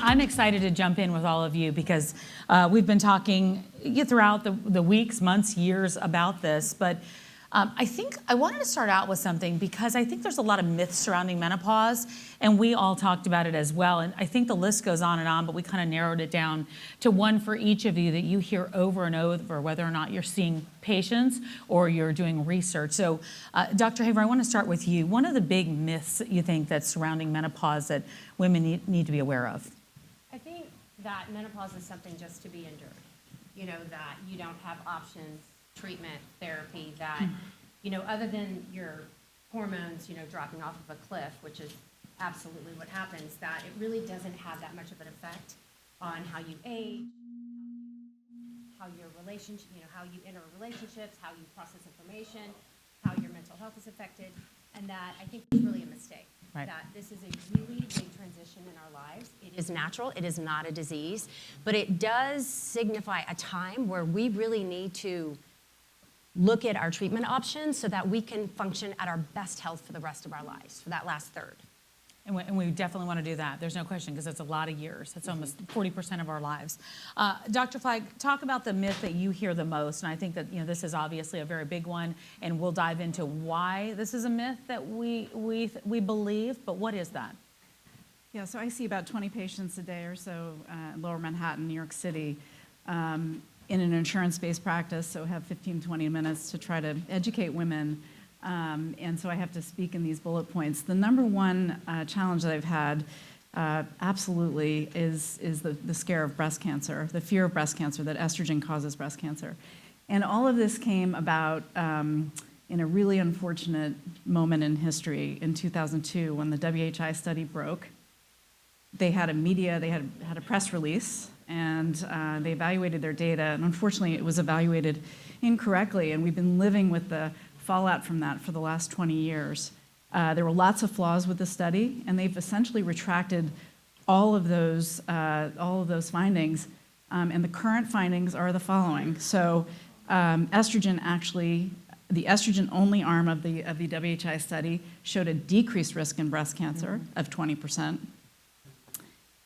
I'm excited to jump in with all of you because we've been talking throughout the weeks, months, years about this, but I think I wanted to start out with something because I think there's a lot of myths surrounding menopause, and we all talked about it as well. And I think the list goes on and on, but we kind of narrowed it down to one for each of you that you hear over and over, whether or not you're seeing patients or you're doing research. So, Dr. Haver, I want to start with you. One of the big myths that you think that's surrounding menopause that women need to be aware of? I think that menopause is something just to be endured. You know, that you don't have options, treatment, therapy, that, you know, other than your hormones, you know, dropping off of a cliff, which is absolutely what happens, that it really doesn't have that much of an effect on how you age, how your relationship, you know, how you enter relationships, how you process information, how your mental health is affected, and that I think is really a mistake. Right. That this is a really big transition in our lives. It is natural, it is not a disease, but it does signify a time where we really need to look at our treatment options so that we can function at our best health for the rest of our lives, for that last third. And we definitely want to do that. There's no question, because it's a lot of years. It's almost 40% of our lives. Dr. Flagg, talk about the myth that you hear the most. And I think that, you know, this is obviously a very big one, and we'll dive into why this is a myth that we believe. But what is that? Yeah, so I see about 20 patients a day or so in Lower Manhattan, New York City, in an insurance-based practice, so have 15, 20 minutes to try to educate women. And so I have to speak in these bullet points. The number one challenge that I've had absolutely is the scare of breast cancer, the fear of breast cancer, that estrogen causes breast cancer. And all of this came about in a really unfortunate moment in history in 2002 when the WHI study broke. They had a press release, and they evaluated their data, and unfortunately it was evaluated incorrectly, and we've been living with the fallout from that for the last 20 years. There were lots of flaws with the study, and they've essentially retracted all of those findings, and the current findings are the following. So estrogen actually, the estrogen-only arm of the WHI study showed a decreased risk in breast cancer of 20%.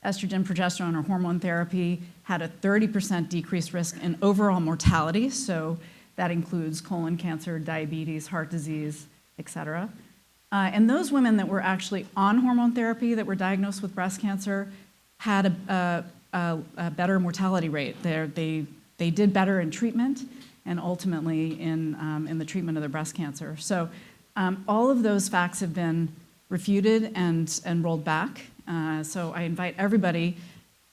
Estrogen, progesterone, or hormone therapy had a 30% decreased risk in overall mortality, so that includes colon cancer, diabetes, heart disease, et cetera. And those women that were actually on hormone therapy that were diagnosed with breast cancer had a better mortality rate. They did better in treatment and ultimately in the treatment of their breast cancer. So all of those facts have been refuted and rolled back. So I invite everybody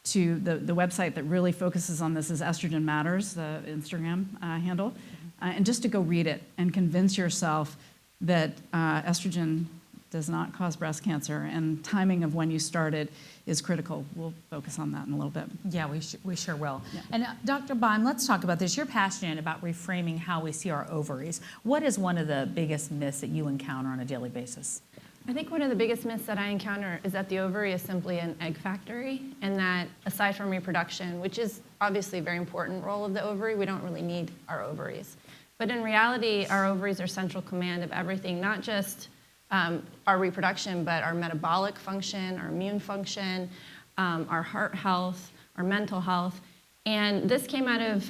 to the website that really focuses on this is Estrogen Matters, the Instagram handle, and just to go read it and convince yourself that estrogen does not cause breast cancer, and timing of when you start it is critical. We'll focus on that in a little bit. Yeah, we sure will. Yeah. And Dr. Beim, let's talk about this. You're passionate about reframing how we see our ovaries. What is one of the biggest myths that you encounter on a daily basis? I think one of the biggest myths that I encounter is that the ovary is simply an egg factory, and that aside from reproduction, which is obviously a very important role of the ovary, we don't really need our ovaries. But in reality, our ovaries are central command of everything, not just our reproduction, but our metabolic function, our immune function, our heart health, our mental health. And this came out of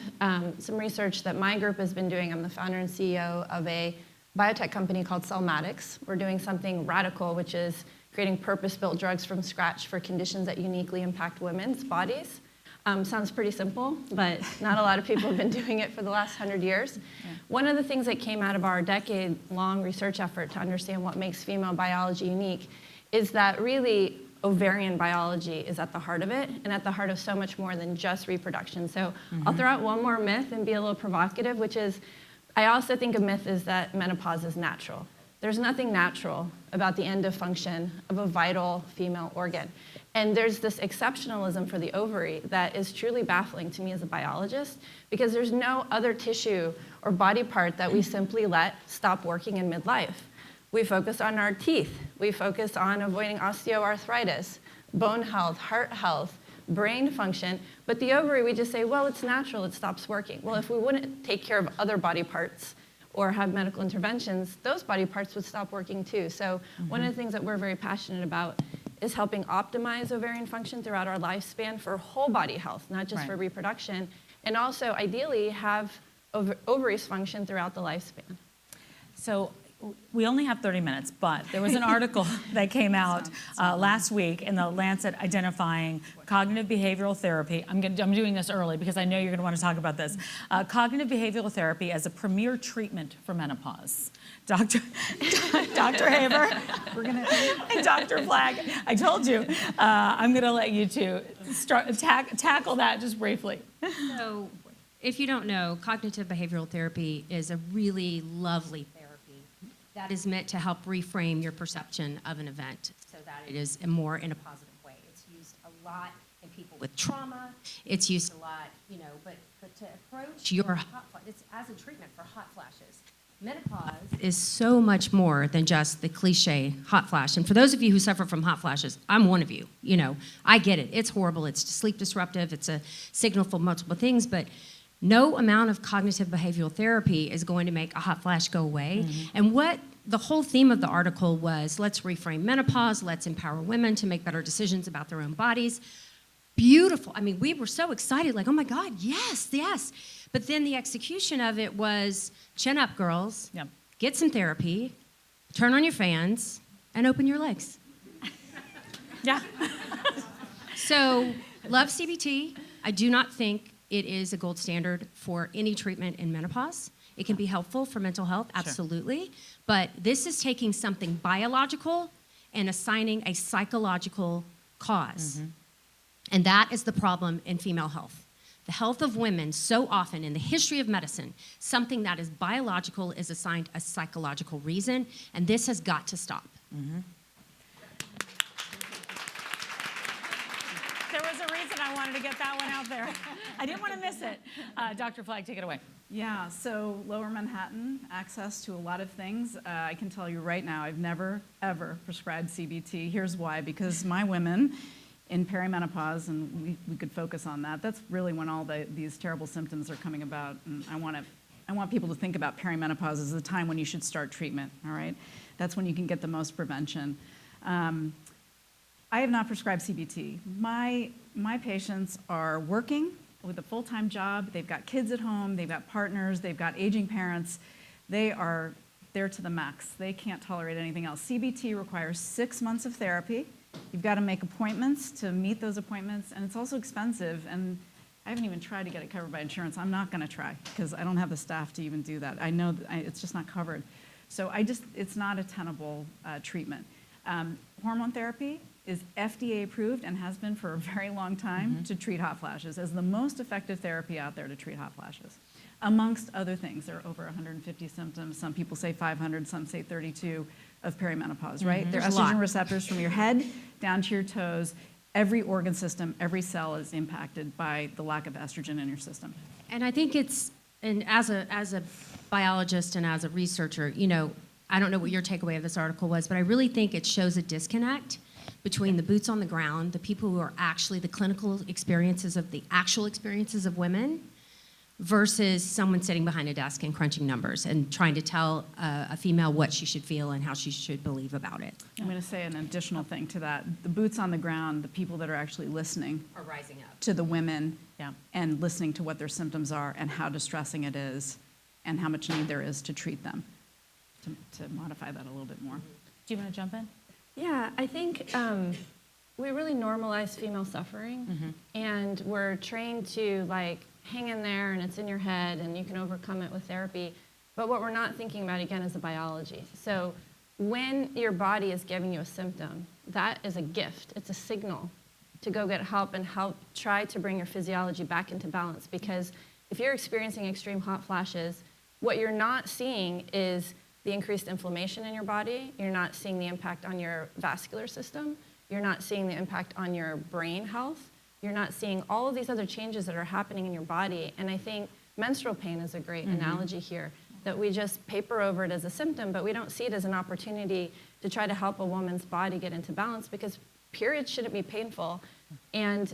some research that my group has been doing. I'm the founder and CEO of a biotech company called Celmatix. We're doing something radical, which is creating purpose-built drugs from scratch for conditions that uniquely impact women's bodies. Sounds pretty simple, but not a lot of people have been doing it for the last 100 years. Yeah. One of the things that came out of our decade-long research effort to understand what makes female biology unique is that really ovarian biology is at the heart of it, and at the heart of so much more than just reproduction. So I'll throw out one more myth and be a little provocative, which is, I also think a myth is that menopause is natural. There's nothing natural about the end of function of a vital female organ. And there's this exceptionalism for the ovary that is truly baffling to me as a biologist, because there's no other tissue or body part that we simply let stop working in midlife. We focus on our teeth. We focus on avoiding osteoarthritis, bone health, heart health, brain function, but the ovary, we just say, well, it's natural, it stops working. Well, if we wouldn't take care of other body parts or have medical interventions, those body parts would stop working too. So one of the things that we're very passionate about is helping optimize ovarian function throughout our lifespan for whole body health, not just for reproduction, and also ideally have ovaries function throughout the lifespan. So we only have 30 minutes, but there was an article that came out last week in the Lancet identifying cognitive behavioral therapy. I'm doing this early because I know you're going to want to talk about this. Cognitive behavioral therapy as a premier treatment for menopause. Dr. Haber and Dr. Flagg, I told you, I'm going to let you two tackle that just briefly. So, if you don't know, cognitive behavioral therapy is a really lovely therapy that is meant to help reframe your perception of an event so that it is more in a positive way. It's used a lot in people with trauma. It's used a lot, but to approach your hot flashes, it's as a treatment for hot flashes. Menopause is so much more than just the cliche hot flash. And for those of you who suffer from hot flashes, I'm one of you. I get it. It's horrible. It's sleep disruptive. It's a signal for multiple things, but no amount of cognitive behavioral therapy is going to make a hot flash go away. Mm-hmm. And what the whole theme of the article was, let's reframe menopause, let's empower women to make better decisions about their own bodies. Beautiful. I mean, we were so excited, like, oh my God, yes, yes. But then the execution of it was, chin up, girls, get some therapy, turn on your fans, and open your legs. Yeah. So, love CBT. I do not think it is a gold standard for any treatment in menopause. It can be helpful for mental health, absolutely. Sure. But this is taking something biological and assigning a psychological cause. Mm-hmm. And that is the problem in female health. The health of women, so often in the history of medicine, something that is biological is assigned a psychological reason, and this has got to stop. Mm-hmm. There was a reason I wanted to get that one out there. I didn't want to miss it. Dr. Flagg, take it away. Yeah, so Lower Manhattan, access to a lot of things. I can tell you right now, I've never, ever prescribed CBT. Here's why, because my women in perimenopause, and we could focus on that, that's really when all these terrible symptoms are coming about. And I want people to think about perimenopause as the time when you should start treatment, all right? That's when you can get the most prevention. I have not prescribed CBT. My patients are working with a full-time job. They've got kids at home. They've got partners. They've got aging parents. They are there to the max. They can't tolerate anything else. CBT requires 6 months of therapy. You've got to make appointments to meet those appointments, and it's also expensive. And I haven't even tried to get it covered by insurance. I'm not going to try because I don't have the staff to even do that. I know that it's just not covered. So it's not a tenable treatment. Hormone therapy is FDA approved and has been for a very long time to treat hot flashes as the most effective therapy out there to treat hot flashes. Amongst other things, there are over 150 symptoms. Some people say 500, some say 32 of perimenopause, right? They're estrogen receptors from your head down to your toes. Every organ system, every cell is impacted by the lack of estrogen in your system. And I think and as a biologist and as a researcher, I don't know what your takeaway of this article was, but I really think it shows a disconnect between the boots on the ground, the people who are actually the clinical experiences of the actual experiences of women, versus someone sitting behind a desk and crunching numbers and trying to tell a female what she should feel and how she should believe about it. I'm going to say an additional thing to that. The boots on the ground, the people that are actually listening are rising up to the women and listening to what their symptoms are and how distressing it is and how much need there is to treat them, to modify that a little bit more. Do you want to jump in? Yeah, I think we really normalize female suffering, and we're trained to hang in there, and it's in your head, and you can overcome it with therapy. But what we're not thinking about, again, is the biology. So when your body is giving you a symptom, that is a gift. It's a signal to go get help and help try to bring your physiology back into balance. Because if you're experiencing extreme hot flashes, what you're not seeing is the increased inflammation in your body. You're not seeing the impact on your vascular system. You're not seeing the impact on your brain health. You're not seeing all of these other changes that are happening in your body. And I think menstrual pain is a great analogy here, that we just paper over it as a symptom, but we don't see it as an opportunity to try to help a woman's body get into balance, because periods shouldn't be painful. And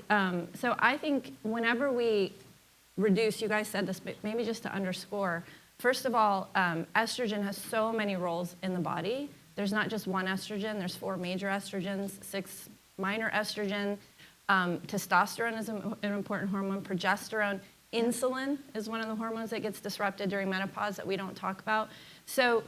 so I think whenever we reduce, you guys said this, but maybe just to underscore, first of all, estrogen has so many roles in the body. There's not just one estrogen, there's 4 major estrogens, 6 minor estrogen. Testosterone is an important hormone. Progesterone. Insulin is one of the hormones that gets disrupted during menopause that we don't talk about. So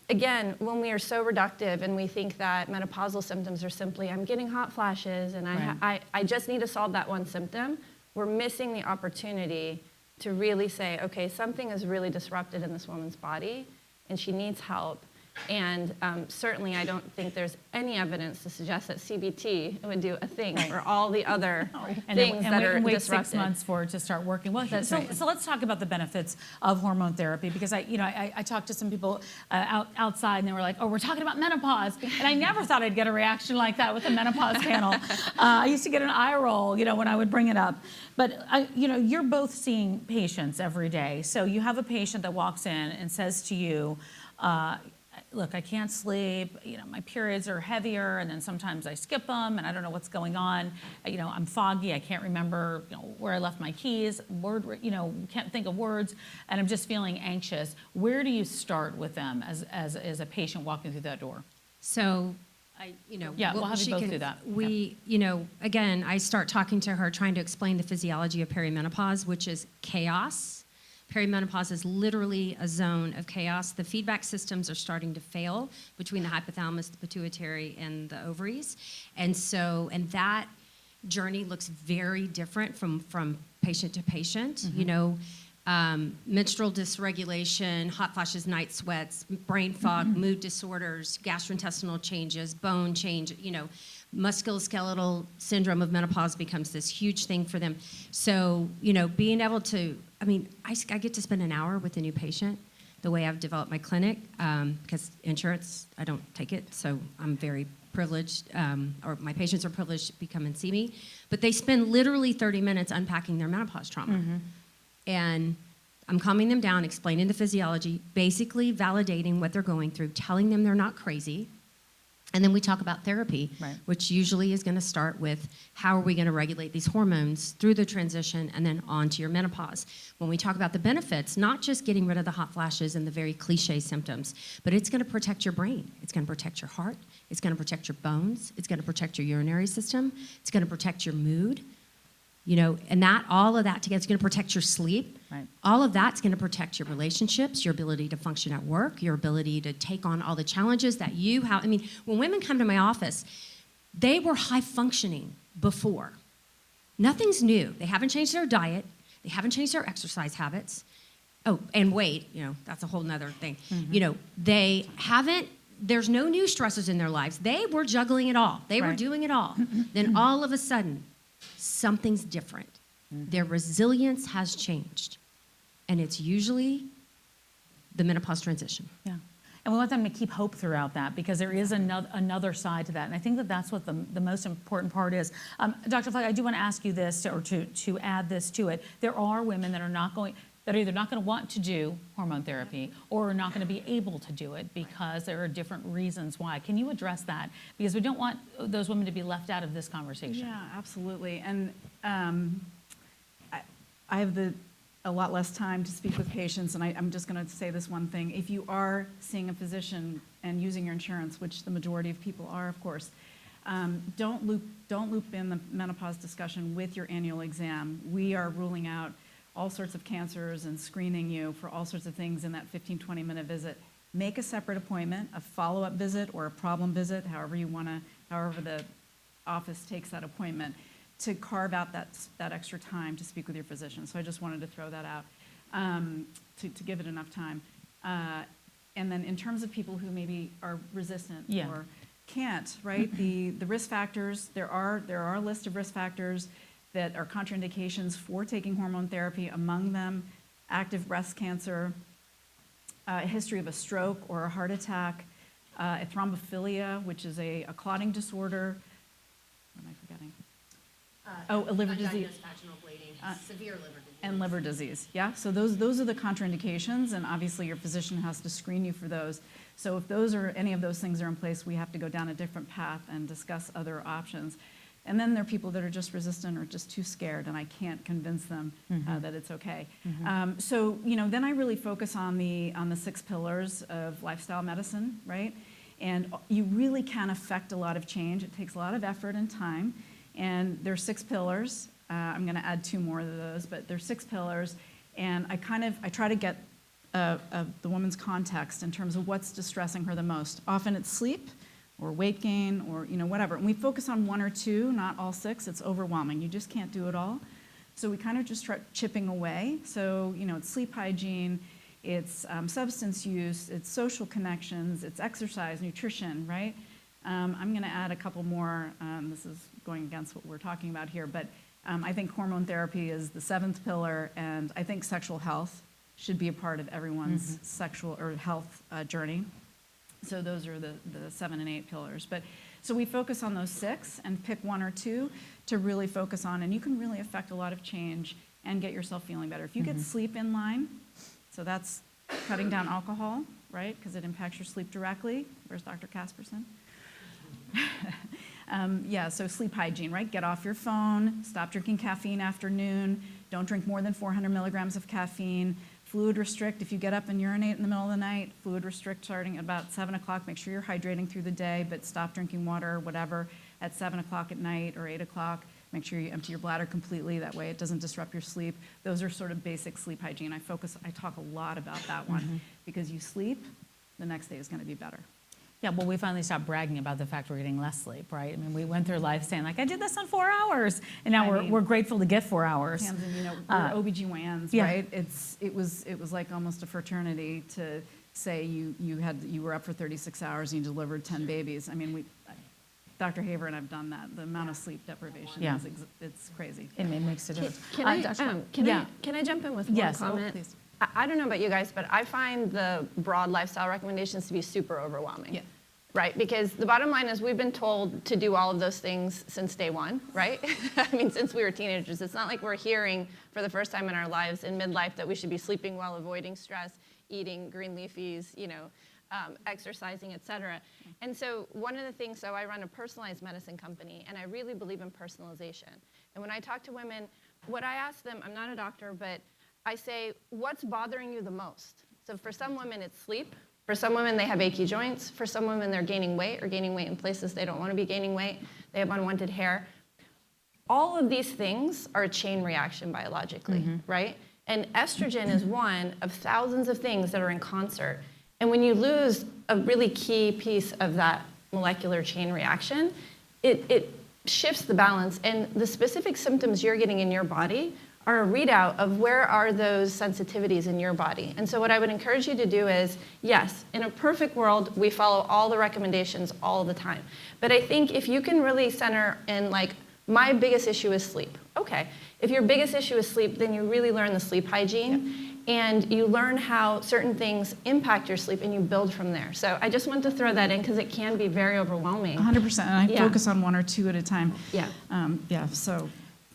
again, when we are so reductive and we think that menopausal symptoms are simply, I'm getting hot flashes and I just need to solve that one symptom, we're missing the opportunity to really say, okay, something is really disrupted in this woman's body and she needs help. And certainly I don't think there's any evidence to suggest that CBT would do a thing for all the other things that are wait disrupted. 6 months for it to start working. Well, so let's talk about the benefits of hormone therapy, because I talked to some people outside and they were like, oh, we're talking about menopause. And I never thought I'd get a reaction like that with the menopause panel. I used to get an eye roll, when I would bring it up. But you're both seeing patients every day. So you have a patient that walks in and says to you, look, I can't sleep, my periods are heavier, and then sometimes I skip them, and I don't know what's going on. I'm foggy, I can't remember, where I left my keys, can't think of words, and I'm just feeling anxious. Where do you start with them as a patient walking through that door? So, we'll have you both do that. Again, I start talking to her, trying to explain the physiology of perimenopause, which is chaos. Perimenopause is literally a zone of chaos. The feedback systems are starting to fail between the hypothalamus, the pituitary, and the ovaries. And that journey looks very different from patient to patient. Menstrual dysregulation, hot flashes, night sweats, brain fog, mood disorders, gastrointestinal changes, bone change, musculoskeletal syndrome of menopause becomes this huge thing for them. So, being able to, I get to spend an hour with a new patient, the way I've developed my clinic, because insurance, I don't take it, so I'm very privileged, or my patients are privileged to come and see me. But they spend literally 30 minutes unpacking their menopause trauma. And I'm calming them down, explaining the physiology, basically validating what they're going through, telling them they're not crazy. And then we talk about therapy, which usually is going to start with how are we going to regulate these hormones through the transition and then on to your menopause. When we talk about the benefits, not just getting rid of the hot flashes and the very cliche symptoms, but it's going to protect your brain. It's going to protect your heart. It's going to protect your bones. It's going to protect your urinary system. It's going to protect your mood. And all of that together is going to protect your sleep. All of that's going to protect your relationships, your ability to function at work, your ability to take on all the challenges that you have. When women come to my office, they were high functioning before. Nothing's new. They haven't changed their diet. They haven't changed their exercise habits. Oh, and weight, that's a whole nother thing. They haven't, there's no new stressors in their lives. They were juggling it all. They were doing it all. Then all of a sudden, something's different. Their resilience has changed. And it's usually the menopause transition. Yeah. And we want them to keep hope throughout that, because there is another side to that. And I think that's what the most important part is. Dr. Flagg, I do want to ask you this, or to add this to it. There are women that are either not going to want to do hormone therapy or are not going to be able to do it because there are different reasons why. Can you address that? Because we don't want those women to be left out of this conversation. Yeah, absolutely. And I have a lot less time to speak with patients, and I'm just going to say this one thing. If you are seeing a physician and using your insurance, which the majority of people are, of course, don't loop in the menopause discussion with your annual exam. We are ruling out all sorts of cancers and screening you for all sorts of things in that 15, 20-minute visit. Make a separate appointment, a follow-up visit or a problem visit, however the office takes that appointment, to carve out that extra time to speak with your physician. So I just wanted to throw that out to give it enough time. And then in terms of people who maybe are resistant or can't, right? The risk factors, there are a list of risk factors that are contraindications for taking hormone therapy, among them active breast cancer, a history of a stroke or a heart attack, a thrombophilia, which is a clotting disorder. What am I forgetting? A liver disease. Vaginal bleeding, severe liver disease. And liver disease, yeah. So those are the contraindications, and obviously your physician has to screen you for those. So if any of those things are in place, we have to go down a different path and discuss other options. And then there are people that are just resistant or just too scared, and I can't convince them that it's okay. So then I really focus on the 6 pillars of lifestyle medicine, right? And you really can affect a lot of change. It takes a lot of effort and time. And there's 6 pillars. I'm going to add 2 more of those, but there's 6 pillars. And I try to get the woman's context in terms of what's distressing her the most. Often it's sleep or weight gain or whatever. And we focus on 1 or 2, not all 6. It's overwhelming. You just can't do it all. So we kind of just start chipping away. So it's sleep hygiene, it's substance use, it's social connections, it's exercise, nutrition, right? I'm going to add a couple more. This is going against what we're talking about here, but I think hormone therapy is the 7th pillar, and I think sexual health should be a part of everyone's sexual or health journey. So those are the 7 and 8 pillars. So we focus on those 6 and pick 1 or 2 to really focus on, and you can really affect a lot of change and get yourself feeling better. If you get sleep in line, so that's cutting down alcohol, right? Because it impacts your sleep directly. Where's Dr. Casperson? So sleep hygiene, right? Get off your phone, stop drinking caffeine after noon, don't drink more than 400 milligrams of caffeine, fluid restrict. If you get up and urinate in the middle of the night, fluid restrict starting at about 7 o'clock. Make sure you're hydrating through the day, but stop drinking water or whatever at 7 o'clock at night or 8 o'clock. Make sure you empty your bladder completely. That way it doesn't disrupt your sleep. Those are sort of basic sleep hygiene. I talk a lot about that one because you sleep, the next day is going to be better. Yeah, well, we finally stopped bragging about the fact we're getting less sleep, right? I mean, we went through life saying, like, I did this in 4 hours, and now we're grateful to get 4 hours. Tamsen, we're OBGYNs, right? It was like almost a fraternity to say you were up for 36 hours and you delivered 10 babies. I mean, Dr. Haver and I've done that. The amount of sleep deprivation is it's crazy. It makes a difference. Can I jump in with one comment? Oh, please. I don't know about you guys, but I find the broad lifestyle recommendations to be super overwhelming. Yeah. Right? Because the bottom line is we've been told to do all of those things since day one, right? I mean, since we were teenagers. It's not like we're hearing for the first time in our lives in midlife that we should be sleeping well, avoiding stress, eating green leafies, exercising, et cetera. And so one of the things, so I run a personalized medicine company, and I really believe in personalization. And when I talk to women, what I ask them, I'm not a doctor, but I say, what's bothering you the most? So for some women, it's sleep. For some women, they have achy joints. For some women, they're gaining weight or gaining weight in places they don't want to be gaining weight. They have unwanted hair. All of these things are a chain reaction biologically, right? And estrogen is one of thousands of things that are in concert. And when you lose a really key piece of that molecular chain reaction, it shifts the balance. And the specific symptoms you're getting in your body are a readout of where are those sensitivities in your body. And so what I would encourage you to do is, yes, in a perfect world, we follow all the recommendations all the time. But I think if you can really center in like, my biggest issue is sleep. Okay, if your biggest issue is sleep, then you really learn the sleep hygiene and you learn how certain things impact your sleep and you build from there. So I just want to throw that in because it can be very overwhelming. 100%, and I focus on 1 or 2 at a time. So.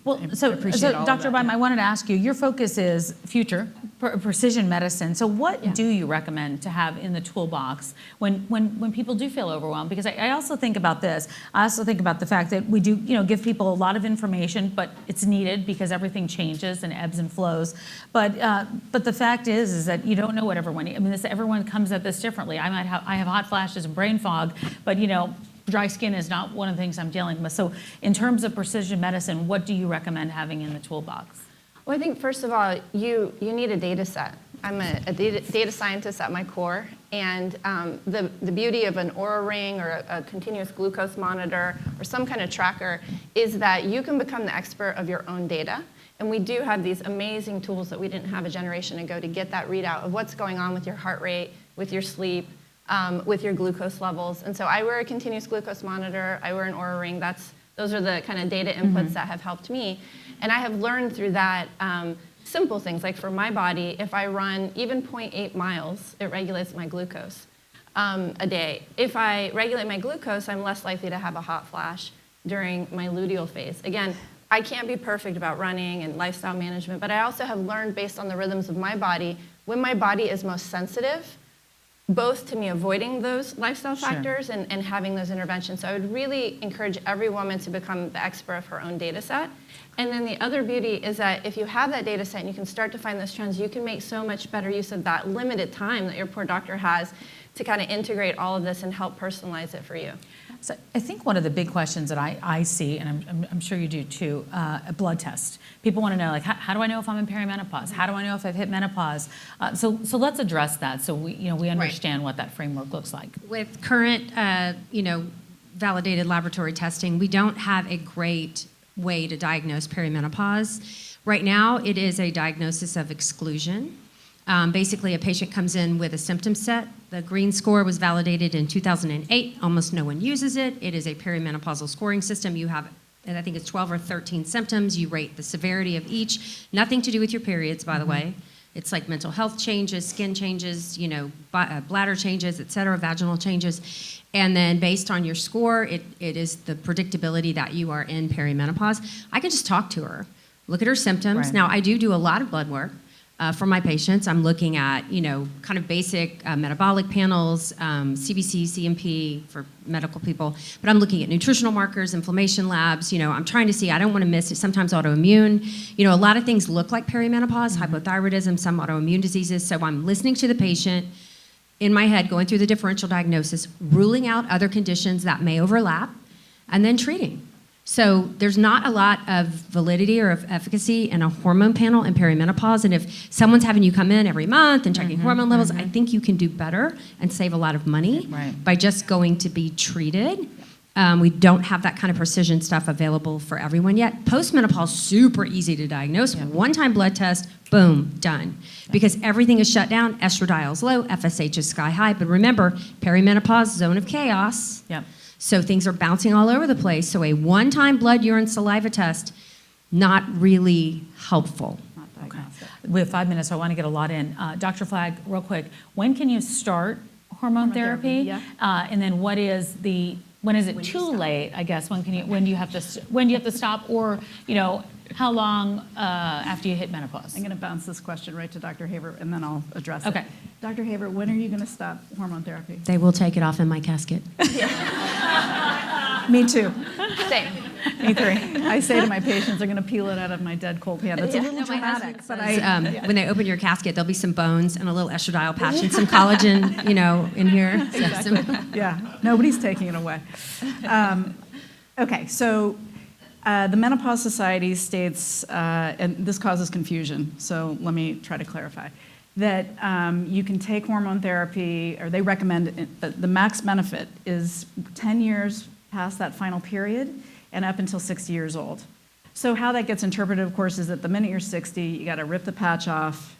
Well, so Dr. Beim, I wanted to ask you, your focus is future, precision medicine. So what do you recommend to have in the toolbox when people do feel overwhelmed? Because I also think about this. I also think about the fact that we do, give people a lot of information, but it's needed because everything changes and ebbs and flows. But the fact is that you don't know what everyone, everyone comes at this differently. I have hot flashes and brain fog, but dry skin is not one of the things I'm dealing with. So in terms of precision medicine, what do you recommend having in the toolbox? Well, I think first of all, you need a data set. I'm a data scientist at my core, and the beauty of an Oura Ring or a continuous glucose monitor or some kind of tracker is that you can become the expert of your own data. And we do have these amazing tools that we didn't have a generation ago to get that readout of what's going on with your heart rate, with your sleep, with your glucose levels. And so I wear a continuous glucose monitor, I wear an Oura Ring. Those are the kind of data inputs that have helped me. And I have learned through that simple things, like for my body, if I run even 0.8 miles, it regulates my glucose a day. If I regulate my glucose, I'm less likely to have a hot flash during my luteal phase. Again, I can't be perfect about running and lifestyle management, but I also have learned based on the rhythms of my body, when my body is most sensitive, both to me avoiding those lifestyle factors and having those interventions. So I would really encourage every woman to become the expert of her own data set. And then the other beauty is that if you have that data set and you can start to find those trends, you can make so much better use of that limited time that your poor doctor has to kind of integrate all of this and help personalize it for you. So I think one of the big questions that I see, and I'm sure you do too, a blood test. People want to know, like, how do I know if I'm in perimenopause? How do I know if I've hit menopause? So let's address that so we understand what that framework looks like. With current, validated laboratory testing, we don't have a great way to diagnose perimenopause. Right now, it is a diagnosis of exclusion. Basically, a patient comes in with a symptom set. The green score was validated in 2008. Almost no one uses it. It is a perimenopausal scoring system. You have, and I think it's 12 or 13 symptoms. You rate the severity of each. Nothing to do with your periods, by the way. It's like mental health changes, skin changes, bladder changes, et cetera, vaginal changes. And then based on your score, it is the predictability that you are in perimenopause. I can just talk to her, look at her symptoms. Right. Now, I do a lot of blood work. For my patients, I'm looking at, kind of basic metabolic panels, CBC, CMP for medical people, but I'm looking at nutritional markers, inflammation labs, I'm trying to see, I don't want to miss it, sometimes autoimmune. A lot of things look like perimenopause, hypothyroidism, some autoimmune diseases, so I'm listening to the patient, in my head, going through the differential diagnosis, ruling out other conditions that may overlap, and then treating. So there's not a lot of validity or of efficacy in a hormone panel in perimenopause. And if someone's having you come in every month and checking hormone levels, I think you can do better and save a lot of money by just going to be treated. We don't have that kind of precision stuff available for everyone yet. Postmenopause, super easy to diagnose. One-time blood test, boom, done. Because everything is shut down, estradiol's low, FSH is sky high. But remember, perimenopause, zone of chaos. Yep. So things are bouncing all over the place. So a one-time blood, urine, saliva test, not really helpful. Okay. We have 5 minutes, so I want to get a lot in. Dr. Flagg, real quick, when can you start hormone therapy? Yeah. And then when is it too late? I guess when do you have to stop, or how long after you hit menopause? I'm going to bounce this question right to Dr. Haver, and then I'll address it. Okay. Dr. Haver, when are you going to stop hormone therapy? They will take it off in my casket. Me too. Same. Me three. I say to my patients, they're going to peel it out of my dead cold pan. It's a little dramatic, but When they open your casket, there'll be some bones and a little estradiol patch and some collagen, in here. Exactly. Yeah, nobody's taking it away. Okay, so the Menopause Society states, and this causes confusion, so let me try to clarify, that you can take hormone therapy, or they recommend it, that the max benefit is 10 years past that final period and up until 60 years old. So how that gets interpreted, of course, is that the minute you're 60, you got to rip the patch off,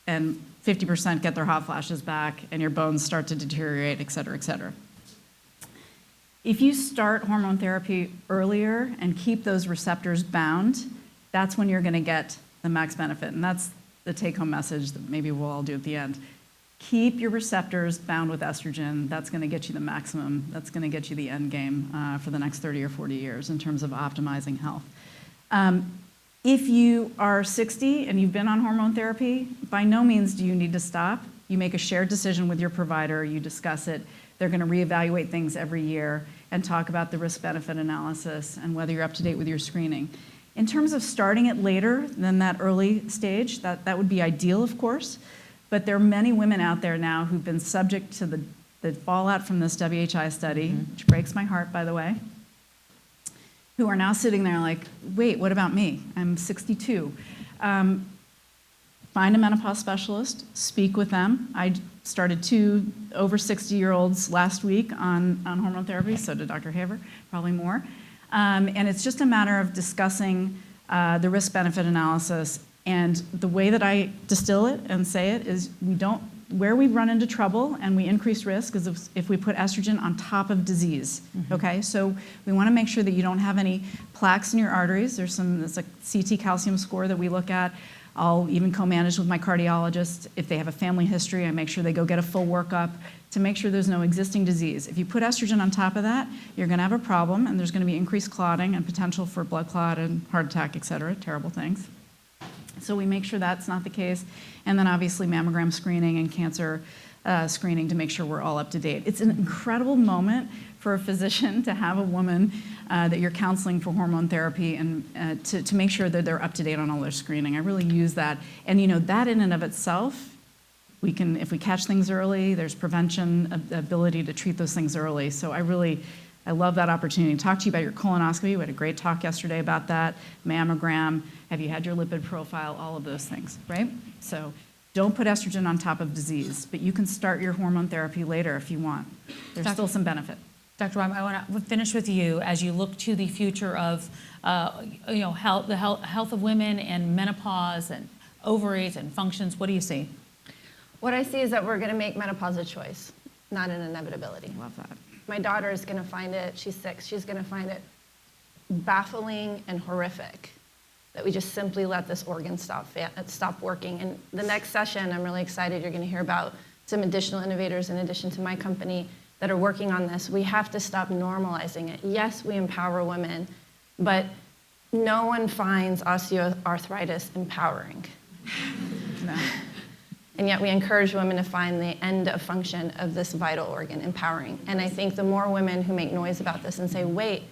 and 50% get their hot flashes back, and your bones start to deteriorate, et cetera, et cetera. If you start hormone therapy earlier and keep those receptors bound, that's when you're going to get the max benefit. And that's the take-home message that maybe we'll all do at the end. Keep your receptors bound with estrogen. That's going to get you the maximum. That's going to get you the end game for the next 30 or 40 years in terms of optimizing health. If you are 60 and you've been on hormone therapy, by no means do you need to stop. You make a shared decision with your provider. You discuss it. They're going to reevaluate things every year and talk about the risk-benefit analysis and whether you're up to date with your screening. In terms of starting it later than that early stage, that would be ideal, of course. But there are many women out there now who've been subject to the fallout from this WHI study, which breaks my heart, by the way, who are now sitting there like, wait, what about me? I'm 62. Find a menopause specialist, speak with them. I started 2 over 60-year-olds last week on hormone therapy, so did Dr. Haver, probably more. And it's just a matter of discussing the risk-benefit analysis. And the way that I distill it and say it is where we run into trouble and we increase risk is if we put estrogen on top of disease, okay? So we wanna make sure that you don't have any plaques in your arteries. There's a CT calcium score that we look at. I'll even co-manage with my cardiologist. If they have a family history, I make sure they go get a full workup to make sure there's no existing disease. If you put estrogen on top of that, you're gonna have a problem, and there's gonna be increased clotting and potential for blood clot and heart attack, et cetera, terrible things. So we make sure that's not the case. And then obviously mammogram screening and cancer screening to make sure we're all up to date. It's an incredible moment for a physician to have a woman that you're counseling for hormone therapy and to make sure that they're up to date on all their screening. I really use that. And that in and of itself if we catch things early, there's prevention, the ability to treat those things early. So I love that opportunity to talk to you about your colonoscopy. We had a great talk yesterday about that. Mammogram, have you had your lipid profile, all of those things, right? So don't put estrogen on top of disease, but you can start your hormone therapy later if you want. There's still some benefit. Dr. Beim, I want to finish with you as you look to the future of health of women and menopause and ovaries and functions. What do you see? What I see is that we're going to make menopause a choice, not an inevitability. Love that. My daughter is going to find it, she's 6, she's going to find it baffling and horrific that we just simply let this organ stop working. And the next session, I'm really excited, you're going to hear about some additional innovators in addition to my company that are working on this. We have to stop normalizing it. Yes, we empower women, but no one finds osteoarthritis empowering. No. And yet we encourage women to find the end of function of this vital organ empowering. And I think the more women who make noise about this and say, wait,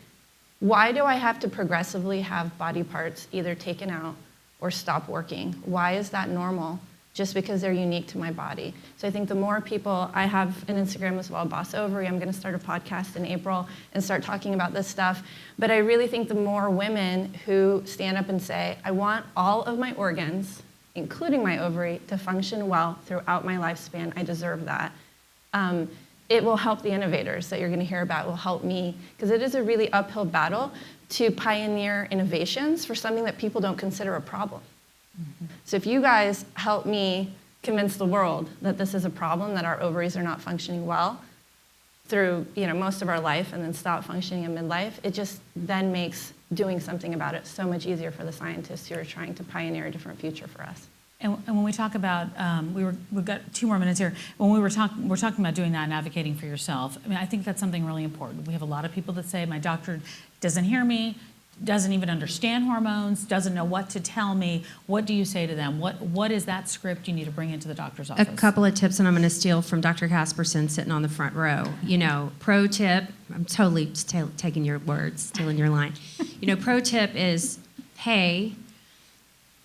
why do I have to progressively have body parts either taken out or stop working? Why is that normal? Just because they're unique to my body. So I think the more people, I have an Instagram as well, Boss Ovary. I'm going to start a podcast in April and start talking about this stuff. But I really think the more women who stand up and say, I want all of my organs, including my ovary, to function well throughout my lifespan. I deserve that. It will help the innovators that you're going to hear about. It will help me, because it is a really uphill battle to pioneer innovations for something that people don't consider a problem. Mm-hmm. So if you guys help me convince the world that this is a problem, that our ovaries are not functioning well through most of our life and then stop functioning in midlife, it just then makes doing something about it so much easier for the scientists who are trying to pioneer a different future for us. And when we talk about, we've got 2 more minutes here. When we're talking about doing that and advocating for yourself, I mean, I think that's something really important. We have a lot of people that say, my doctor doesn't hear me, doesn't even understand hormones, doesn't know what to tell me. What do you say to them? What is that script you need to bring into the doctor's office? A couple of tips, and I'm going to steal from Dr. Casperson sitting on the front row. Pro tip, I'm totally taking your words, stealing your line. Pro tip is, hey,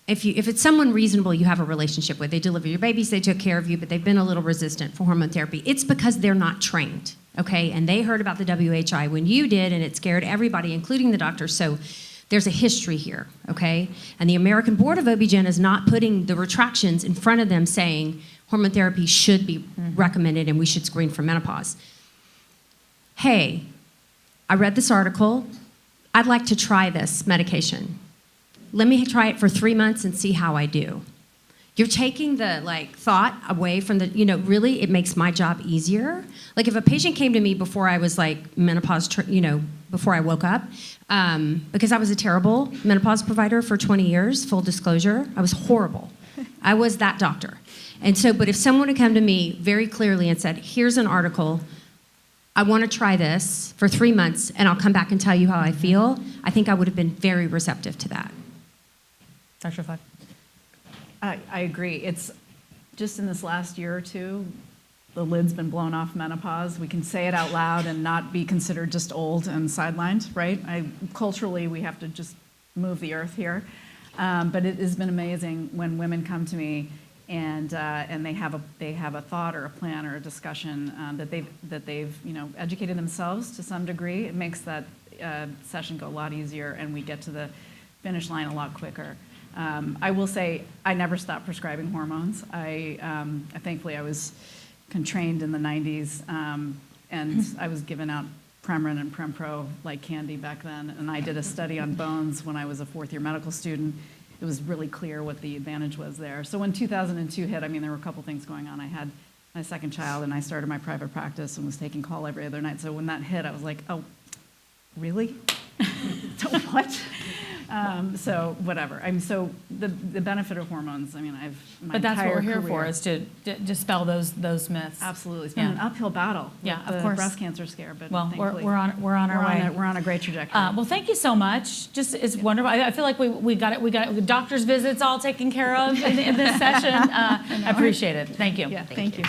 if it's someone reasonable you have a relationship with, they deliver your babies, they took care of you, but they've been a little resistant for hormone therapy, it's because they're not trained, okay? And they heard about the WHI when you did, and it scared everybody, including the doctors. So there's a history here, okay? And the American Board of OB-GYN is not putting the retractions in front of them saying hormone therapy should be recommended and we should screen for menopause. Hey, I read this article. I'd like to try this medication. Let me try it for 3 months and see how I do. You're taking the thought away from the, really it makes my job easier. Like if a patient came to me before I was menopause, before I woke up, because I was a terrible menopause provider for 20 years, full disclosure, I was horrible. I was that doctor. And so, but if someone had come to me very clearly and said, here's an article, I want to try this for 3 months and I'll come back and tell you how I feel, I think I would have been very receptive to that. Dr. Flagg? I agree. It's just in this last year or two, the lid's been blown off menopause. We can say it out loud and not be considered just old and sidelined, right? Culturally, we have to just move the earth here. But it has been amazing when women come to me and they have a thought or a plan or a discussion that they've educated themselves to some degree. It makes that session go a lot easier, and we get to the finish line a lot quicker. I will say I never stopped prescribing hormones. Thankfully I was trained in the 90s, and I was giving out Premarin and Prempro like candy back then. And I did a study on bones when I was a 4th-year medical student. It was really clear what the advantage was there. So when 2002 hit, there were a couple things going on. I had my 2nd child, and I started my private practice and was taking call every other night. So when that hit, I was like, oh, really? So what? So whatever. So the benefit of hormones. But that's what we're here for, is to dispel those myths. Absolutely, it's been an uphill battle. Yeah, with of course. Breast cancer scare, but well, thankfully we're on our way. We're on a great trajectory. Well, thank you so much. It's wonderful. I feel like we got it. We got doctor's visits all taken care of in this session. I appreciate it. Thank you. Yeah, thank you.